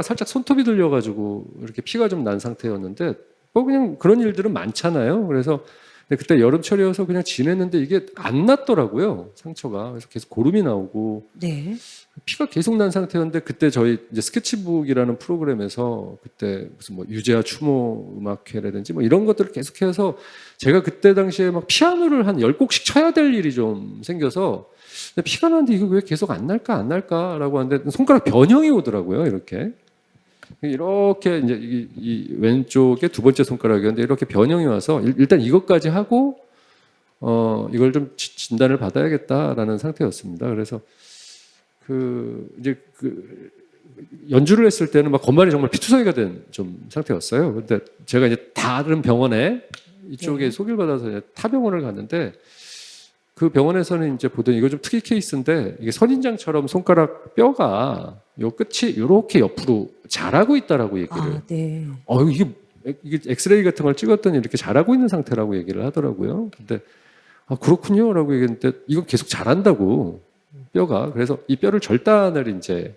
살짝 손톱이 들려가지고 이렇게 피가 좀 난 상태였는데 뭐 그냥 그런 일들은 많잖아요. 그래서 근데 그때 여름철이어서 그냥 지냈는데 이게 안 났더라고요, 상처가. 그래서 계속 고름이 나오고 네. 피가 계속 난 상태였는데 그때 저희 이제 스케치북이라는 프로그램에서 그때 무슨 뭐 유재하 추모 음악회라든지 뭐 이런 것들을 계속해서 제가 그때 당시에 막 피아노를 한 10곡씩 쳐야 될 일이 좀 생겨서 근데 피가 나는데 이거 왜 계속 안 날까라고 하는데 손가락 변형이 오더라고요, 이렇게 이제 이 왼쪽에 두 번째 손가락이었는데 이렇게 변형이 와서 일단 이것까지 하고 이걸 좀 진단을 받아야겠다라는 상태였습니다. 그래서 이제 연주를 했을 때는 막 건반이 정말 피투성이가 된 좀 상태였어요. 근데 제가 이제 다른 병원에 이쪽에 네. 소개를 받아서 이제 타 병원을 갔는데 그 병원에서는 이제 보더니 이거 좀 특이 케이스인데 이게 선인장처럼 손가락 뼈가 요 끝이 이렇게 옆으로 자라고 있다라고 얘기를. 아, 네. 이게 엑스레이 같은 걸 찍었더니 이렇게 자라고 있는 상태라고 얘기를 하더라고요. 근데 그렇군요라고 얘기했는데 이건 계속 자란다고. 뼈가. 그래서 이 뼈를 절단을 이제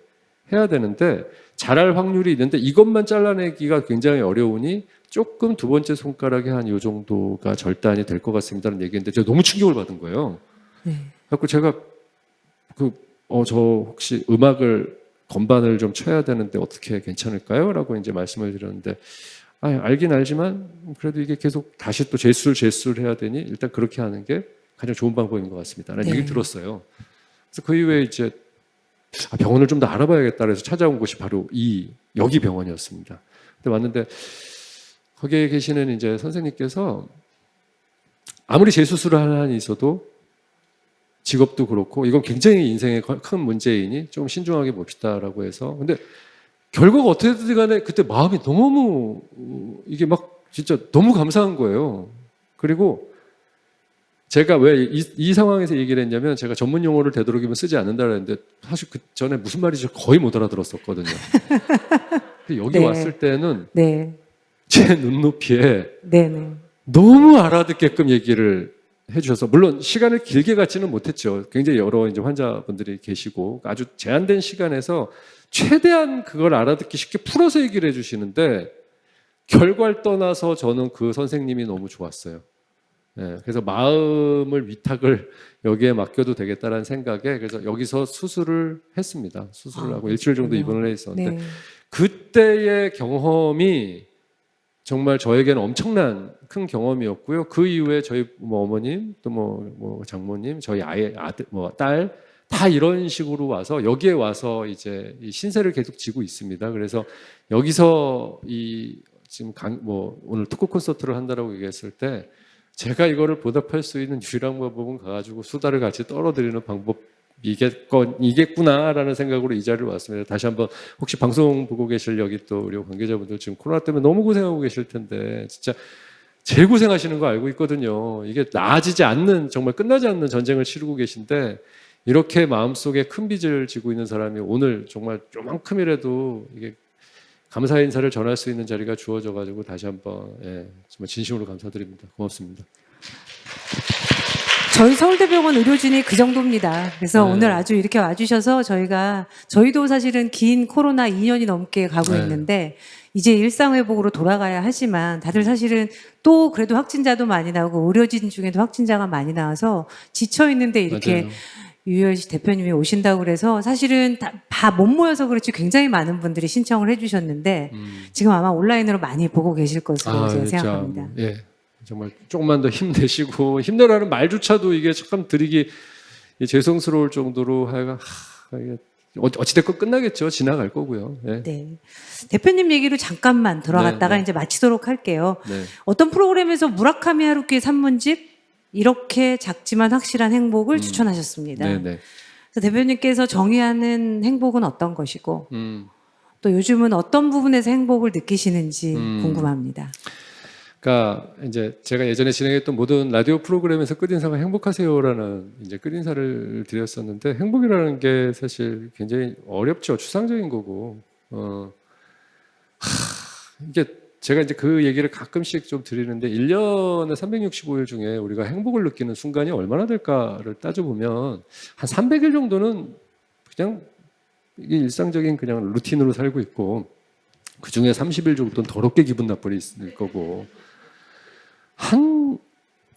해야 되는데 자랄 확률이 있는데 이것만 잘라내기가 굉장히 어려우니 조금 두 번째 손가락에 한 요 정도가 절단이 될 것 같습니다라는 얘기인데 제가 너무 충격을 받은 거예요. 네. 그래서 제가 저 혹시 건반을 좀 쳐야 되는데 어떻게 괜찮을까요? 라고 이제 말씀을 드렸는데 알긴 알지만 그래도 이게 계속 다시 또 재술 해야 되니 일단 그렇게 하는 게 가장 좋은 방법인 것 같습니다. 라는 네. 얘기를 들었어요. 그래서 그 이후에 이제 병원을 좀 더 알아봐야겠다 그래서 찾아온 곳이 바로 여기 병원이었습니다. 근데 왔는데 거기에 계시는 이제 선생님께서 아무리 재수술을 할 한이 있어도 직업도 그렇고 이건 굉장히 인생의 큰 문제이니 좀 신중하게 봅시다라고 해서 근데 결과가 어떻게든 간에 그때 마음이 너무 이게 막 진짜 너무 감사한 거예요. 그리고 제가 왜 이 상황에서 얘기를 했냐면 제가 전문 용어를 되도록이면 쓰지 않는다고 했는데 사실 그 전에 무슨 말인지 거의 못 알아들었었거든요. 근데 여기 네. 왔을 때는 네. 제 눈높이에 네. 네. 너무 알아듣게끔 얘기를 해주셔서 물론 시간을 길게 갖지는 못했죠. 굉장히 여러 이제 환자분들이 계시고 아주 제한된 시간에서 최대한 그걸 알아듣기 쉽게 풀어서 얘기를 해주시는데 결과를 떠나서 저는 그 선생님이 너무 좋았어요. 예, 그래서 마음을 위탁을 여기에 맡겨도 되겠다라는 생각에 그래서 여기서 수술을 했습니다. 수술을 하고 일주일 정도 입원을 해 있었는데 네. 그때의 경험이 정말 저에게는 엄청난 큰 경험이었고요. 그 이후에 저희 뭐 어머님 또 뭐 장모님 저희 아들 뭐 딸 다 이런 식으로 와서 여기에 와서 이제 이 신세를 계속 지고 있습니다. 그래서 여기서 지금 뭐 오늘 토크 콘서트를 한다라고 얘기했을 때 제가 이거를 보답할 수 있는 유일한 방법은 가가지고 수다를 같이 떨어뜨리는 방법이겠구나라는 생각으로 이 자리를 왔습니다. 다시 한번 혹시 방송 보고 계실 여기 또 우리 관계자분들 지금 코로나 때문에 너무 고생하고 계실 텐데 진짜 제일 고생하시는 거 알고 있거든요. 이게 나아지지 않는 정말 끝나지 않는 전쟁을 치르고 계신데 이렇게 마음속에 큰 빚을 지고 있는 사람이 오늘 정말 요만큼이라도 이게 감사 인사를 전할 수 있는 자리가 주어져 가지고 다시 한번 정말 진심으로 감사드립니다. 고맙습니다. 저희 서울대병원 의료진이 그 정도입니다. 그래서 네. 오늘 아주 이렇게 와주셔서 저희도 사실은 긴 코로나 2년이 넘게 가고 네. 있는데 이제 일상회복으로 돌아가야 하지만 다들 사실은 또 그래도 확진자도 많이 나오고 의료진 중에도 확진자가 많이 나와서 지쳐 있는데 이렇게 맞아요. 유효시 대표님이 오신다고 그래서 사실은 다 못 모여서 그렇지 굉장히 많은 분들이 신청을 해주셨는데 지금 아마 온라인으로 많이 보고 계실 것으로 제가 생각합니다. 예, 정말 조금만 더 힘내시고 힘내라는 말조차도 이게 참 드리기 죄송스러울 정도로 이게 어찌됐건 끝나겠죠. 지나갈 거고요. 예. 네. 대표님 얘기로 잠깐만 돌아갔다가 네. 이제 마치도록 할게요. 네. 어떤 프로그램에서 무라카미 하루키 산문집 이렇게 작지만 확실한 행복을 추천하셨습니다. 네, 네. 그래서 대표님께서 정의하는 행복은 어떤 것이고 또 요즘은 어떤 부분에서 행복을 느끼시는지 궁금합니다. 그러니까 이제 제가 예전에 진행했던 모든 라디오 프로그램에서 끝인사가 행복하세요라는 이제 끝인사를 드렸었는데 행복이라는 게 사실 굉장히 어렵죠. 추상적인 거고 이게 제가 이제 그 얘기를 가끔씩 좀 드리는데 1년에 365일 중에 우리가 행복을 느끼는 순간이 얼마나 될까를 따져보면 한 300일 정도는 그냥 이게 일상적인 그냥 루틴으로 살고 있고 그 중에 30일 정도는 더럽게 기분 나쁠 있을 거고 한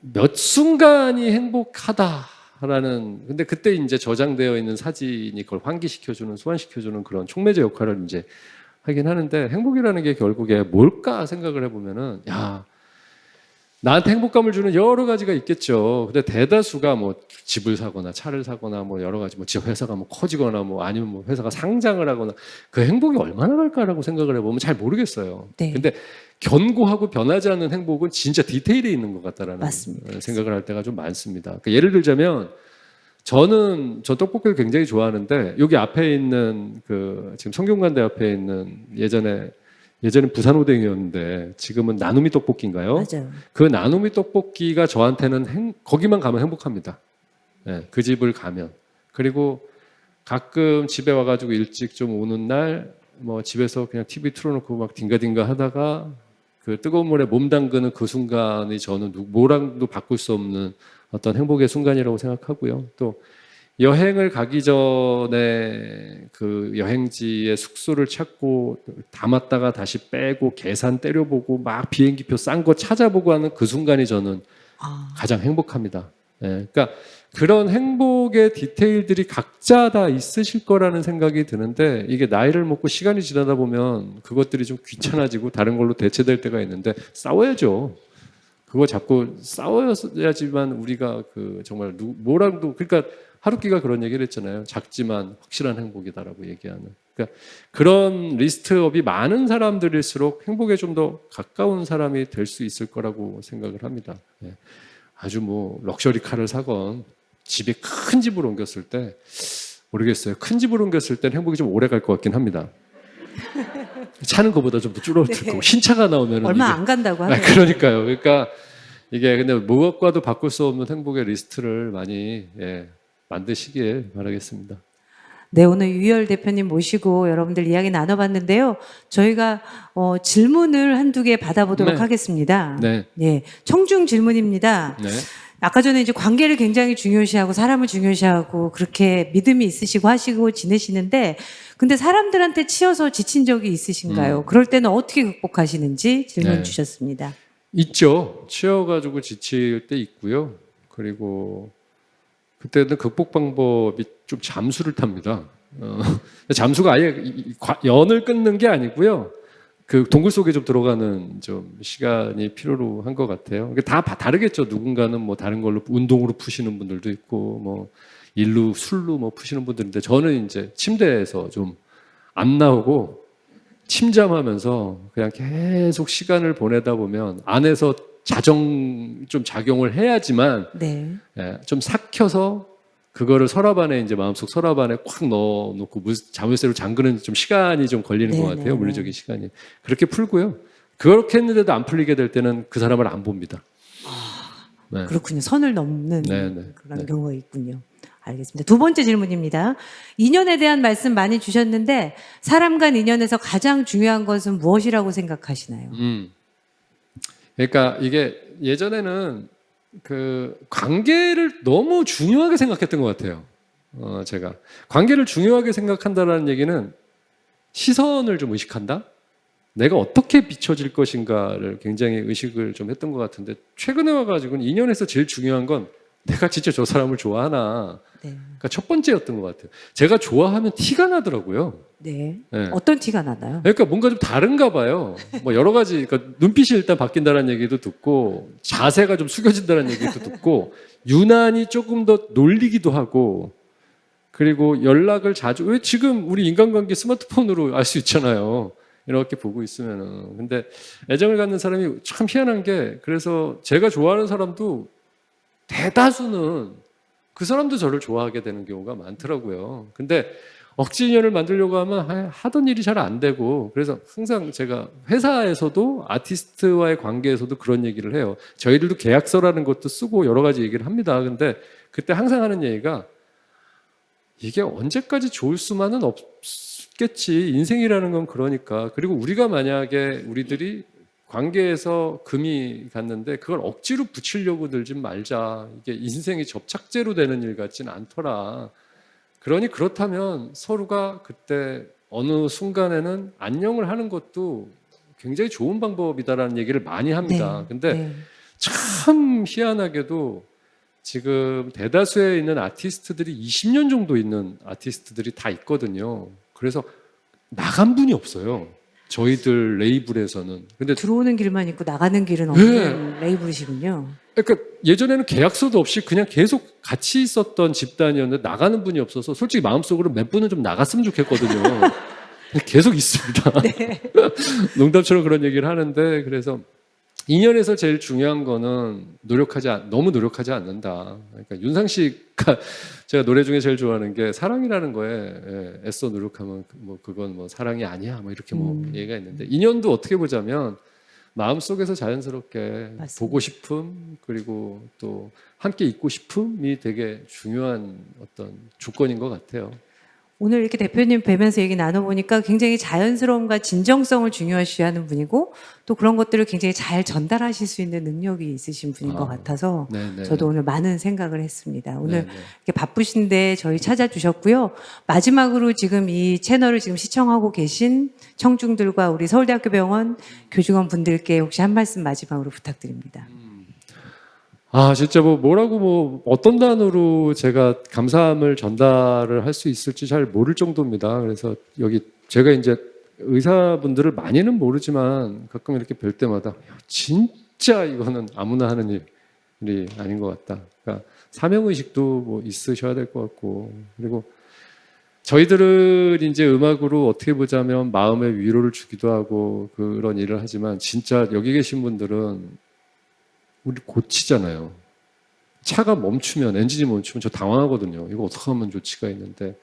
몇 순간이 행복하다라는 근데 그때 이제 저장되어 있는 사진이 그걸 환기시켜주는 소환시켜주는 그런 촉매제 역할을 이제 하긴 하는데 행복이라는 게 결국에 뭘까 생각을 해보면은 나한테 행복감을 주는 여러 가지가 있겠죠. 근데 대다수가 뭐 집을 사거나 차를 사거나 뭐 여러 가지 뭐 회사가 뭐 커지거나 뭐 아니면 뭐 회사가 상장을 하거나 그 행복이 얼마나 갈까라고 생각을 해보면 잘 모르겠어요. 네. 근데 견고하고 변하지 않는 행복은 진짜 디테일에 있는 것 같다라는 맞습니다. 생각을 할 때가 좀 많습니다. 그러니까 예를 들자면 저 떡볶이를 굉장히 좋아하는데 여기 앞에 있는 지금 성균관대 앞에 있는 예전에 부산오뎅이었는데 지금은 나눔이 떡볶이인가요? 맞아요. 그 나눔이 떡볶이가 저한테는 거기만 가면 행복합니다. 네, 그 집을 가면. 그리고 가끔 집에 와가지고 일찍 좀 오는 날 뭐 집에서 그냥 TV 틀어놓고 막 딩가딩가 하다가 그 뜨거운 물에 몸 담그는 그 순간이 저는 뭐랑도 바꿀 수 없는 어떤 행복의 순간이라고 생각하고요. 또 여행을 가기 전에 그 여행지의 숙소를 찾고 담았다가 다시 빼고 계산 때려보고 막 비행기표 싼 거 찾아보고 하는 그 순간이 저는 가장 행복합니다. 예, 그러니까 그런 행복의 디테일들이 각자 다 있으실 거라는 생각이 드는데 이게 나이를 먹고 시간이 지나다 보면 그것들이 좀 귀찮아지고 다른 걸로 대체될 때가 있는데 싸워야죠. 그거 잡고 싸워야지만 우리가 그 정말 뭐라도 그러니까 하루키가 그런 얘기를 했잖아요. 작지만 확실한 행복이다라고 얘기하는. 그러니까 그런 리스트업이 많은 사람들일수록 행복에 좀 더 가까운 사람이 될 수 있을 거라고 생각을 합니다. 예. 아주 뭐 럭셔리 카를 사건 집에 큰 집을 옮겼을 때 모르겠어요. 큰 집을 옮겼을 땐 행복이 좀 오래 갈 것 같긴 합니다. 차는 것보다 좀 줄어들고 네. 흰 차가 나오면 얼마 안 간다고 하네요. 그러니까요. 그러니까 이게 근데 무엇과도 바꿀 수 없는 행복의 리스트를 많이 만드시길 바라겠습니다. 네, 오늘 유희열 대표님 모시고 여러분들 이야기 나눠봤는데요. 저희가 질문을 한두 개 받아보도록 네. 하겠습니다. 네. 예, 청중 질문입니다. 네. 아까 전에 이제 관계를 굉장히 중요시하고 사람을 중요시하고 그렇게 믿음이 있으시고 하시고 지내시는데 근데 사람들한테 치여서 지친 적이 있으신가요? 그럴 때는 어떻게 극복하시는지 질문 네. 주셨습니다. 있죠. 치여가지고 지칠 때 있고요. 그리고 그때는 극복 방법이 좀 잠수를 탑니다. 잠수가 아예 연을 끊는 게 아니고요. 그 동굴 속에 좀 들어가는 좀 시간이 필요로 한 것 같아요. 다 다르겠죠. 누군가는 뭐 다른 걸로 운동으로 푸시는 분들도 있고, 뭐 일로 술로 뭐 푸시는 분들인데 저는 이제 침대에서 좀 안 나오고 침잠하면서 그냥 계속 시간을 보내다 보면 안에서 좀 작용을 해야지만 네. 좀 삭혀서 그거를 서랍 안에 이제 마음속 서랍 안에 콱 넣어놓고 자물쇠로 잠그는 좀 시간이 좀 걸리는 것 같아요. 물리적인 시간이. 그렇게 풀고요. 그렇게 했는데도 안 풀리게 될 때는 그 사람을 안 봅니다. 네. 그렇군요. 선을 넘는 네. 그런 경우가 있군요. 알겠습니다. 두 번째 질문입니다. 인연에 대한 말씀 많이 주셨는데 사람 간 인연에서 가장 중요한 것은 무엇이라고 생각하시나요? 그러니까 이게 예전에는 그 관계를 너무 중요하게 생각했던 것 같아요. 제가 관계를 중요하게 생각한다라는 얘기는 시선을 좀 의식한다. 내가 어떻게 비춰질 것인가를 굉장히 의식을 좀 했던 것 같은데 최근에 와가지고는 인연에서 제일 중요한 건 내가 진짜 저 사람을 좋아하나. 네. 그러니까 첫 번째였던 것 같아요. 제가 좋아하면 티가 나더라고요. 네. 네. 어떤 티가 나나요? 그러니까 뭔가 좀 다른가 봐요. 뭐 여러 가지, 그러니까 눈빛이 일단 바뀐다는 얘기도 듣고, 자세가 좀 숙여진다는 얘기도 듣고, 유난히 조금 더 놀리기도 하고, 그리고 연락을 자주, 왜 지금 우리 인간관계 스마트폰으로 알 수 있잖아요. 이렇게 보고 있으면은. 근데 애정을 갖는 사람이 참 희한한 게, 그래서 제가 좋아하는 사람도 대다수는 그 사람도 저를 좋아하게 되는 경우가 많더라고요. 근데 억지 인연을 만들려고 하면 하던 일이 잘 안 되고, 그래서 항상 제가 회사에서도 아티스트와의 관계에서도 그런 얘기를 해요. 저희들도 계약서라는 것도 쓰고 여러 가지 얘기를 합니다. 근데 그때 항상 하는 얘기가 이게 언제까지 좋을 수만은 없겠지. 인생이라는 건 그러니까. 그리고 우리가 만약에 우리들이 관계에서 금이 갔는데 그걸 억지로 붙이려고 들진 말자. 이게 인생이 접착제로 되는 일 같진 않더라. 그러니 그렇다면 서로가 그때 어느 순간에는 안녕을 하는 것도 굉장히 좋은 방법이다라는 얘기를 많이 합니다. 근데 참 희한하게도 지금 대다수에 있는 아티스트들이 20년 정도 있는 아티스트들이 다 있거든요. 그래서 나간 분이 없어요. 저희들 레이블에서는. 근데 들어오는 길만 있고 나가는 길은 없는 레이블이시군요. 그러니까 예전에는 계약서도 없이 그냥 계속 같이 있었던 집단이었는데 나가는 분이 없어서 솔직히 마음속으로 몇 분은 좀 나갔으면 좋겠거든요. 계속 있습니다. 농담처럼 그런 얘기를 하는데 그래서 인연에서 제일 중요한 거는 너무 노력하지 않는다. 그러니까 윤상 씨가 제가 노래 중에 제일 좋아하는 게 사랑이라는 거에 애써 노력하면 뭐 그건 뭐 사랑이 아니야. 뭐 이렇게 뭐 얘기가 있는데 인연도 어떻게 보자면 마음속에서 자연스럽게 맞습니다. 보고 싶음 그리고 또 함께 있고 싶음이 되게 중요한 어떤 조건인 것 같아요. 오늘 이렇게 대표님 뵈면서 얘기 나눠보니까 굉장히 자연스러움과 진정성을 중요시하는 분이고 또 그런 것들을 굉장히 잘 전달하실 수 있는 능력이 있으신 분인 것 같아서 네네. 저도 오늘 많은 생각을 했습니다. 오늘 네네. 이렇게 바쁘신데 저희 찾아주셨고요. 마지막으로 지금 이 채널을 지금 시청하고 계신 청중들과 우리 서울대학교 병원 교직원 분들께 혹시 한 말씀 마지막으로 부탁드립니다. 진짜 뭐라고 어떤 단어로 제가 감사함을 전달을 할 수 있을지 잘 모를 정도입니다. 그래서 여기 제가 이제 의사분들을 많이는 모르지만 가끔 이렇게 뵐 때마다 진짜 진짜 이거는 아무나 하는 일이 아닌 것 같다. 그러니까 사명의식도 뭐 있으셔야 될 것 같고, 그리고 저희들은 이제 음악으로 어떻게 보자면 마음의 위로를 주기도 하고 그런 일을 하지만, 진짜 여기 계신 분들은 우리 고치잖아요. 차가 멈추면, 엔진이 멈추면 저 당황하거든요. 이거 어떻게 하면 조치가 있는데,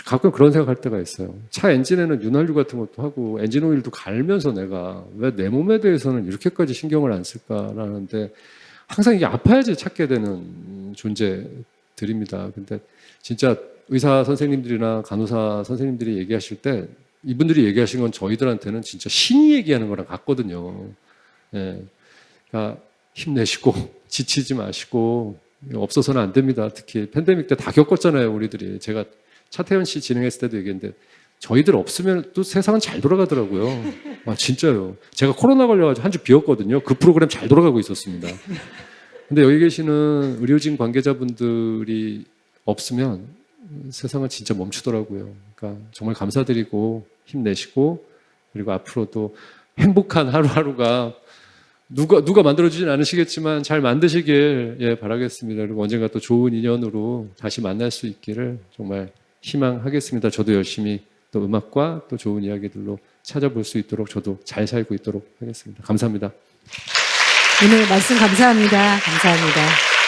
가끔 그런 생각할 때가 있어요. 차 엔진에는 윤활유 같은 것도 하고 엔진 오일도 갈면서 내가 왜 내 몸에 대해서는 이렇게까지 신경을 안 쓸까라는데, 항상 이게 아파야지 찾게 되는 존재들입니다. 근데 진짜 의사 선생님들이나 간호사 선생님들이 얘기하실 때 이분들이 얘기하신 건 저희들한테는 진짜 신이 얘기하는 거랑 같거든요. 예. 그러니까 힘내시고 지치지 마시고, 없어서는 안 됩니다. 특히 팬데믹 때 다 겪었잖아요, 우리들이. 제가 차태현 씨 진행했을 때도 얘기했는데 저희들 없으면 또 세상은 잘 돌아가더라고요. 아, 진짜요. 제가 코로나 걸려가지고 한 주 비웠거든요. 그 프로그램 잘 돌아가고 있었습니다. 근데 여기 계시는 의료진 관계자분들이 없으면 세상은 진짜 멈추더라고요. 그러니까 정말 감사드리고 힘내시고, 그리고 앞으로도 행복한 하루하루가 누가 만들어주진 않으시겠지만 잘 만드시길, 예, 바라겠습니다. 그리고 언젠가 또 좋은 인연으로 다시 만날 수 있기를 정말 희망하겠습니다. 저도 열심히 또 음악과 또 좋은 이야기들로 찾아볼 수 있도록 저도 잘 살고 있도록 하겠습니다. 감사합니다. 오늘 말씀 감사합니다. 감사합니다.